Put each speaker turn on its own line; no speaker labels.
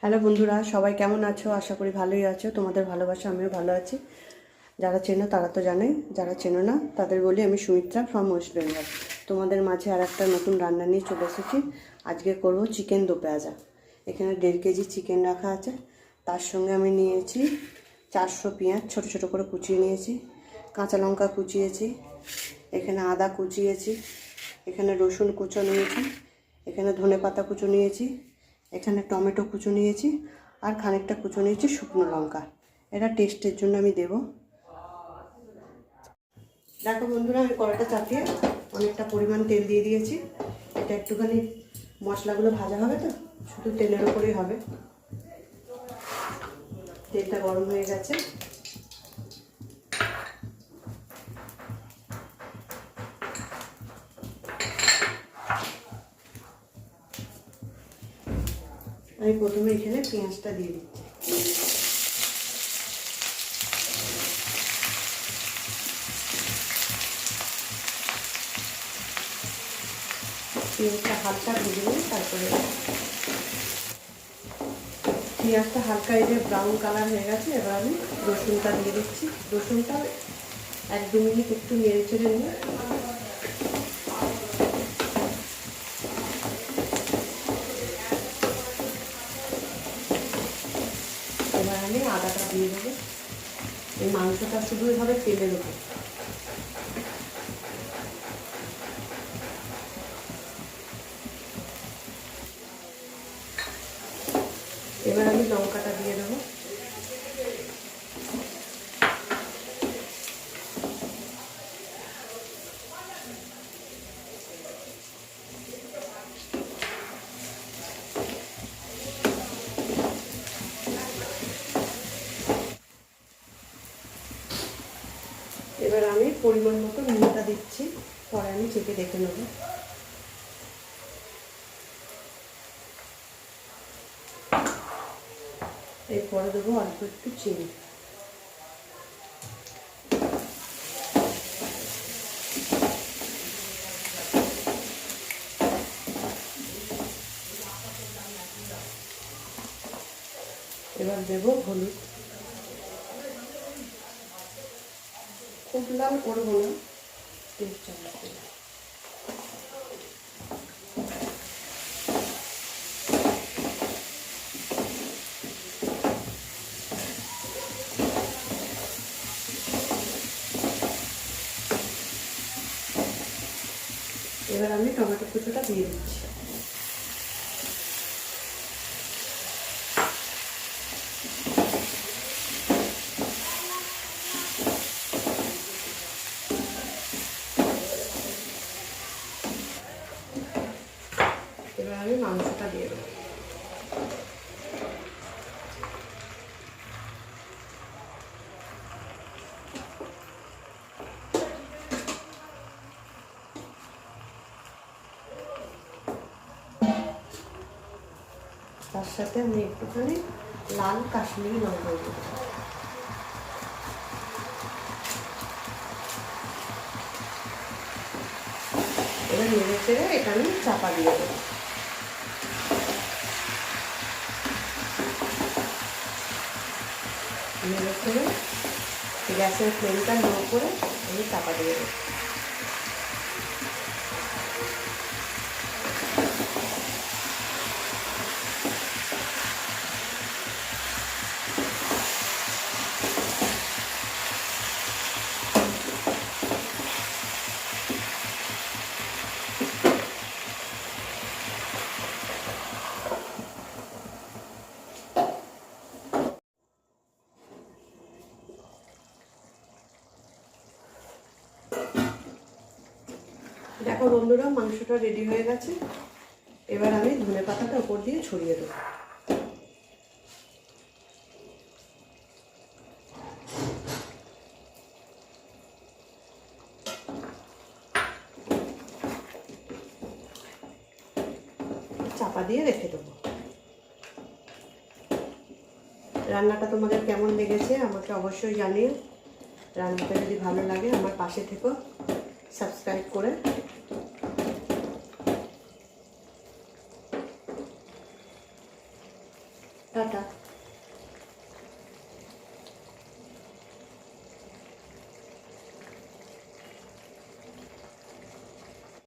Hello বন্ধুরা, সবাই কেমন আছো? আশা করি ভালোই আছো। তোমাদের ভালোবাসা আমিও ভালো আছি। যারা চেনো তারা তো জানোই, যারা চেনো না তাদের বলি আমি সুমিত্রা ফ্রম ওয়েস্ট বেঙ্গল। তোমাদের মাঝে আর একটা নতুন রান্না নিয়ে চলে এসেছি। আজকে করব চিকেন দো পেঁয়াজা। এখানে 1.5 কেজি চিকেন রাখা আছে। তার সঙ্গে আমি নিয়েছি 400 পেঁয়াজ ছোটো ছোটো করে কুচিয়ে নিয়েছি, কাঁচা লঙ্কা কুচিয়েছি, এখানে আদা কুচিয়েছি, এখানে রসুন কুচো নিয়েছি, এখানে ধনেপাতা কুচো নিয়েছি, এখানে টমেটো কুচো নিয়েছি, আর খানিকটা কুচো নিয়েছি শুকনো লঙ্কা। এটা টেস্টের জন্য আমি দেব। দেখো বন্ধুরা, আমি কড়াইটা চাপিয়ে অনেকটা পরিমাণ তেল দিয়ে দিয়েছি। এটা একটুখানি মশলাগুলো ভাজা হবে, তো শুধু তেলের ওপরেই হবে। তেলটা গরম হয়ে গেছে। আমি প্রথমে এখানে পেঁয়াজটা দিয়ে দিচ্ছি। পেঁয়াজটা হালকা ভেজে নিয়ে তারপরে পেঁয়াজটা হালকা এই যে ব্রাউন কালার হয়ে গেছে। এবার আমি রসুনটা দিয়ে দিচ্ছি। রসুনটা 1-2 মিনিট একটু নেড়ে চেড়ে নিয়ে এবার আমি আদাটা দিয়ে দেবো। এই মাংসটা শুধুই হবে তেলের উপর। এবার আমি লঙ্কাটা দিয়ে দেবো। এবার আমি পরিমাণ মতো নুনটা দিচ্ছি, পরে আমি চেপে দেখে নেব। এরপরে দেবো অল্প একটু চিনি। এবার দেবো হলুদ। খুব লাল করবো না, 3 চামচ দেবো। এবার আমি টমেটো কুচোটা দিয়ে দিচ্ছি। এবার আমি মাংসটা দিয়ে দেবো। তার সাথে আমি একটুখানি লাল কাশ্মীরি লঙ্কা দেবো। এবার নেড়ে চেড়ে এটা আমি চাপা দিয়ে দেবো। নেড়ে চেড়ে গ্যাসের ফ্লেমটা লো করে আমি চাপা দিয়ে দেবো। দেখো বন্ধুরা, মাংসটা রেডি হয়ে গেছে। এবার আমি ধনেপাতাটা উপর দিয়ে ছড়িয়ে দেবো। চাপা দিয়ে রেখে দেবো। রান্নাটা তোমাদের কেমন লেগেছে আমাকে অবশ্যই জানিও। রান্নাটা যদি ভালো লাগে আমার পাশে থেকো, সাবস্ক্রাইব করে। টাটা।